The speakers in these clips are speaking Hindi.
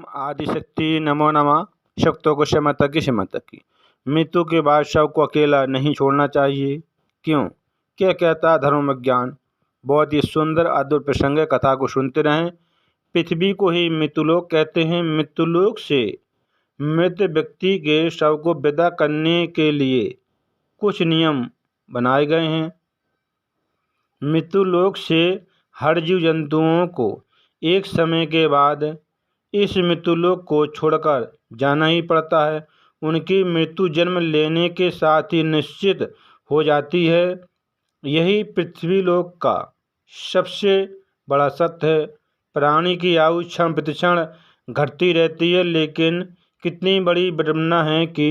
ओम आदिशक्ति नमो नमः। शक्तों को क्षमता की क्षमता की। मृत्यु के बाद शव को अकेला नहीं छोड़ना चाहिए। क्यों? क्या कहता धर्म विज्ञान? बहुत ही सुंदर अद्भुत प्रसंग है, कथा को सुनते रहें। पृथ्वी को ही मृत्युलोक कहते हैं। मृत्युलोक से मृत व्यक्ति के शव को विदा करने के लिए कुछ नियम बनाए गए हैं। मृत्युलोक से हर जीव जंतुओं को एक समय के बाद इस मृत्युलोक को छोड़कर जाना ही पड़ता है। उनकी मृत्यु जन्म लेने के साथ ही निश्चित हो जाती है। यही पृथ्वीलोक का सबसे बड़ा सत्य है। प्राणी की आयु क्षण प्रतिक्षण घटती रहती है, लेकिन कितनी बड़ी विडंबना है कि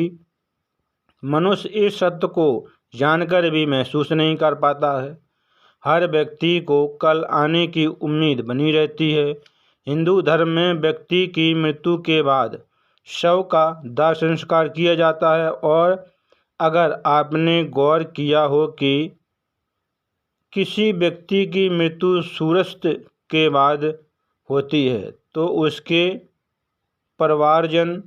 मनुष्य इस सत्य को जानकर भी महसूस नहीं कर पाता है। हर व्यक्ति को कल आने की उम्मीद बनी रहती है। हिंदू धर्म में व्यक्ति की मृत्यु के बाद शव का दाह संस्कार किया जाता है, और अगर आपने गौर किया हो कि किसी व्यक्ति की मृत्यु सूर्यास्त के बाद होती है तो उसके परिवारजन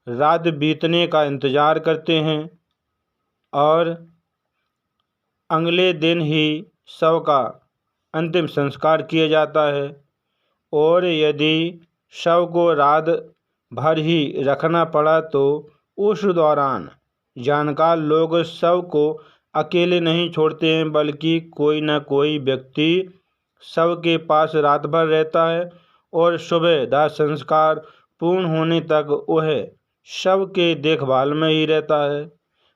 रात बीतने का इंतजार करते हैं और अगले दिन ही शव का अंतिम संस्कार किया जाता है। और यदि शव को रात भर ही रखना पड़ा तो उस दौरान जानकार लोग शव को अकेले नहीं छोड़ते हैं, बल्कि कोई न कोई व्यक्ति शव के पास रात भर रहता है और सुबह दाह संस्कार पूर्ण होने तक वह शव के देखभाल में ही रहता है।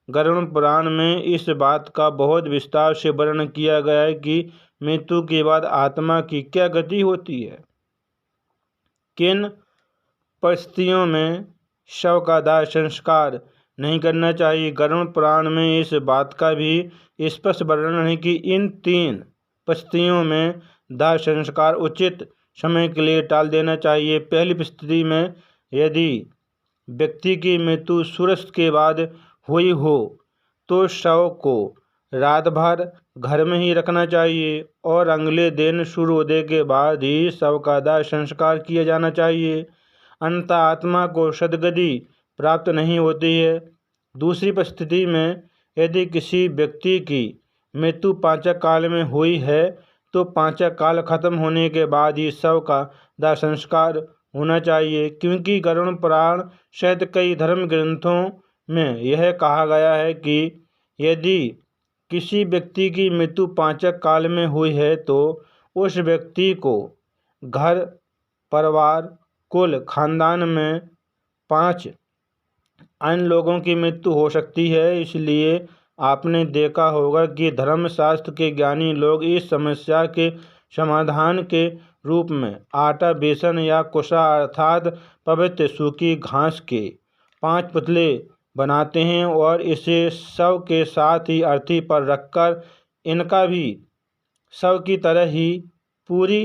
गरुड़ पुराण में इस बात का बहुत विस्तार से वर्णन किया गया है कि मृत्यु के बाद आत्मा की क्या गति होती है, किन परिस्थितियों में शव का दाह संस्कार नहीं करना चाहिए। गरुड़ पुराण में इस बात का भी स्पष्ट वर्णन है कि इन 3 परिस्थितियों में दाह संस्कार उचित समय के लिए टाल देना चाहिए। पहली परिस्थिति में यदि व्यक्ति की मृत्यु सूर्यास्त के बाद हुई हो तो शव को रात भर घर में ही रखना चाहिए और अगले दिन सूर्योदय के बाद ही शव का दाह संस्कार किया जाना चाहिए, अन्यथा आत्मा को सद्गति प्राप्त नहीं होती है। दूसरी परिस्थिति में यदि किसी व्यक्ति की मृत्यु पांचक काल में हुई है तो पांचक काल खत्म होने के बाद ही शव का दाह संस्कार होना चाहिए, क्योंकि गरुड़ पुराण सहित कई धर्म ग्रंथों में यह कहा गया है कि यदि किसी व्यक्ति की मृत्यु पांचक काल में हुई है तो उस व्यक्ति को घर परिवार कुल खानदान में 5 अन्य लोगों की मृत्यु हो सकती है। इसलिए आपने देखा होगा कि धर्मशास्त्र के ज्ञानी लोग इस समस्या के समाधान के रूप में आटा बेसन या कुसा अर्थात पवित्र सूखी घास के 5 पुतले बनाते हैं और इसे शव के साथ ही अर्थी पर रखकर इनका भी शव की तरह ही पूरी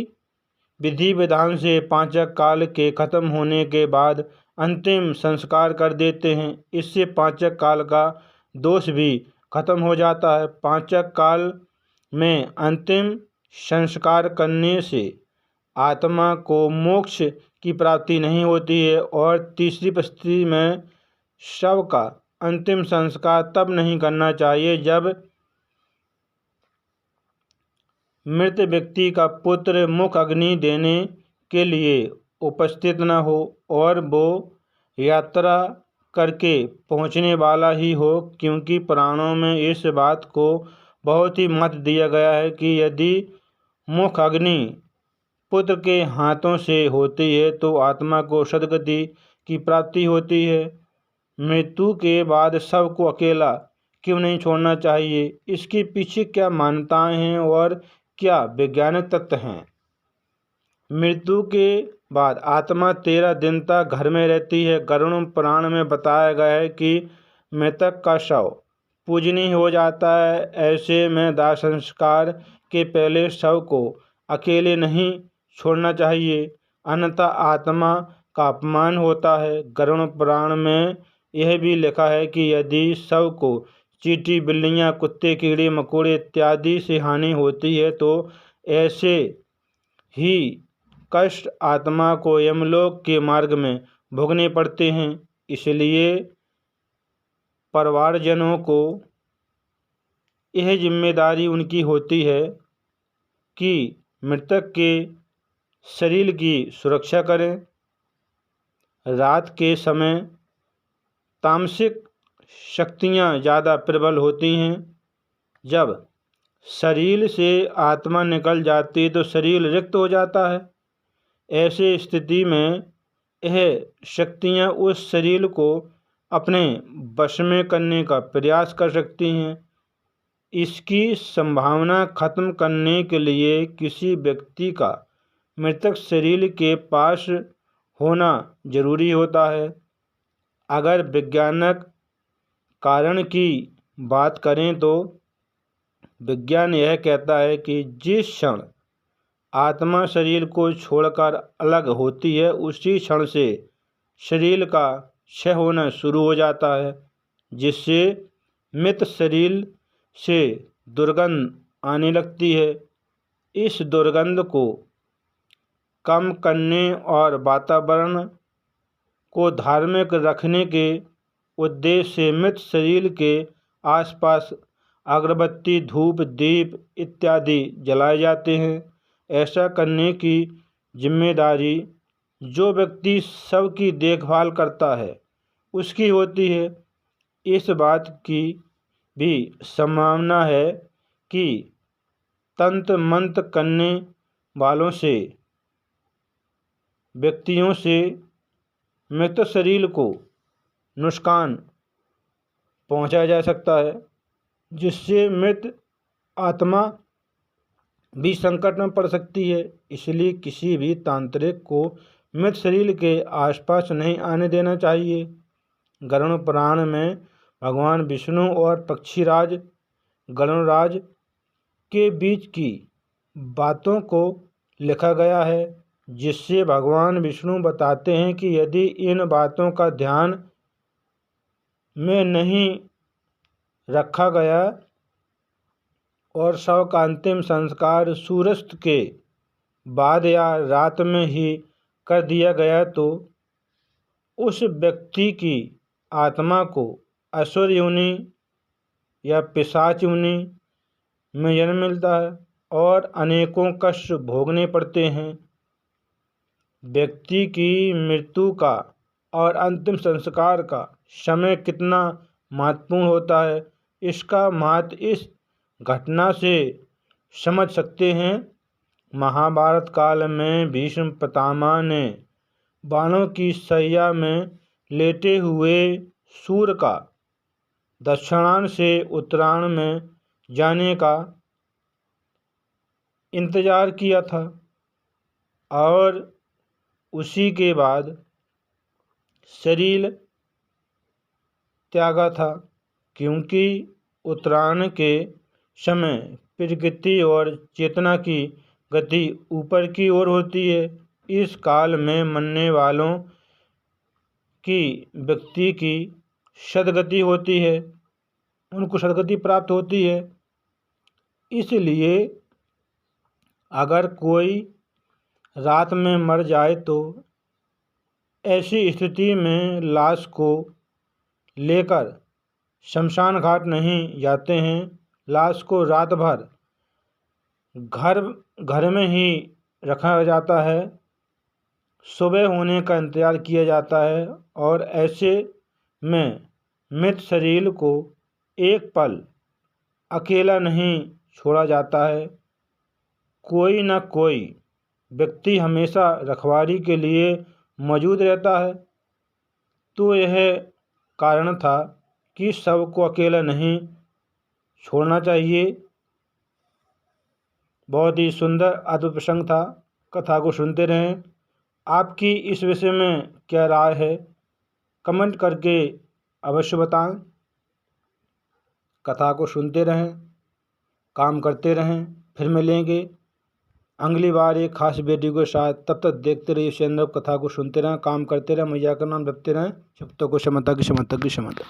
विधि विधान से पांचक काल के खत्म होने के बाद अंतिम संस्कार कर देते हैं। इससे पांचक काल का दोष भी खत्म हो जाता है। पांचक काल में अंतिम संस्कार करने से आत्मा को मोक्ष की प्राप्ति नहीं होती है। और तीसरी परिस्थिति में शव का अंतिम संस्कार तब नहीं करना चाहिए जब मृत व्यक्ति का पुत्र मुख अग्नि देने के लिए उपस्थित न हो और वो यात्रा करके पहुंचने वाला ही हो, क्योंकि पुराणों में इस बात को बहुत ही महत्व दिया गया है कि यदि मुख अग्नि पुत्र के हाथों से होती है तो आत्मा को सद्गति की प्राप्ति होती है। मृत्यु के बाद शव को अकेला क्यों नहीं छोड़ना चाहिए, इसके पीछे क्या मान्यताएं हैं और क्या वैज्ञानिक तथ्य हैं। मृत्यु के बाद आत्मा 13 दिन तक घर में रहती है। गरुड़ पुराण में बताया गया है कि मृतक का शव पूजनीय हो जाता है। ऐसे में दाह संस्कार के पहले शव को अकेले नहीं छोड़ना चाहिए, अन्यथा आत्मा का अपमान होता है। गरुड़ पुराण में यह भी लिखा है कि यदि शव को चींटी बिल्लियाँ कुत्ते कीड़े मकोड़े इत्यादि से हानि होती है तो ऐसे ही कष्ट आत्मा को यमलोक के मार्ग में भोगने पड़ते हैं। इसलिए परिवारजनों को यह जिम्मेदारी उनकी होती है कि मृतक के शरीर की सुरक्षा करें। रात के समय तामसिक शक्तियाँ ज़्यादा प्रबल होती हैं। जब शरीर से आत्मा निकल जाती है तो शरीर रिक्त हो जाता है। ऐसे स्थिति में यह शक्तियाँ उस शरीर को अपने वश में करने का प्रयास कर सकती हैं। इसकी संभावना खत्म करने के लिए किसी व्यक्ति का मृतक शरीर के पास होना जरूरी होता है। अगर वैज्ञानिक कारण की बात करें तो विज्ञान यह कहता है कि जिस क्षण आत्मा शरीर को छोड़कर अलग होती है उसी क्षण से शरीर का क्षय होना शुरू हो जाता है, जिससे मृत शरीर से दुर्गंध आने लगती है। इस दुर्गंध को कम करने और वातावरण को धार्मिक रखने के उद्देश्य से मृत शरीर के आसपास अगरबत्ती, धूप, दीप इत्यादि जलाए जाते हैं। ऐसा करने की जिम्मेदारी जो व्यक्ति शव की देखभाल करता है उसकी होती है। इस बात की भी संभावना है कि तंत्र मंत्र करने वालों से व्यक्तियों से मृत शरीर को नुकसान पहुंचाया जा सकता है, जिससे मृत आत्मा भी संकट में पड़ सकती है। इसलिए किसी भी तांत्रिक को मृत शरीर के आसपास नहीं आने देना चाहिए। गरुड़ पुराण में भगवान विष्णु और पक्षीराज गरुड़राज के बीच की बातों को लिखा गया है, जिससे भगवान विष्णु बताते हैं कि यदि इन बातों का ध्यान में नहीं रखा गया और शव का अंतिम संस्कार सूर्यास्त के बाद या रात में ही कर दिया गया तो उस व्यक्ति की आत्मा को असुर योनि या पिशाच योनि में जन्म मिलता है और अनेकों कष्ट भोगने पड़ते हैं। व्यक्ति की मृत्यु का और अंतिम संस्कार का समय कितना महत्वपूर्ण होता है, इसका महत्व इस घटना से समझ सकते हैं। महाभारत काल में भीष्म पितामह ने बाणों की शैया में लेटे हुए सूर्य का दक्षिणायन से उत्तरायण में जाने का इंतजार किया था और उसी के बाद शरीर त्यागा था, क्योंकि उत्तरायण के समय प्रकृति और चेतना की गति ऊपर की ओर होती है। इस काल में मरने वालों की व्यक्ति की सद्गति होती है, उनको सद्गति प्राप्त होती है। इसलिए अगर कोई रात में मर जाए तो ऐसी स्थिति में लाश को लेकर शमशान घाट नहीं जाते हैं। लाश को रात भर घर में ही रखा जाता है। सुबह होने का इंतज़ार किया जाता है और ऐसे में मृत शरीर को एक पल अकेला नहीं छोड़ा जाता है। कोई न कोई व्यक्ति हमेशा रखवाली के लिए मौजूद रहता है। तो यह कारण था कि शव को अकेला नहीं छोड़ना चाहिए। बहुत ही सुंदर अद्भुत प्रसंग था। कथा को सुनते रहें। आपकी इस विषय में क्या राय है, कमेंट करके अवश्य बताएं। कथा को सुनते रहें, काम करते रहें। फिर मिलेंगे अगली बार एक खास वीडियो के साथ। तब तक देखते रहिए चैनल। कथा को सुनते रहें, काम करते रहें, मैया का नाम जपते रहें। जब तक को समता की समता की समता।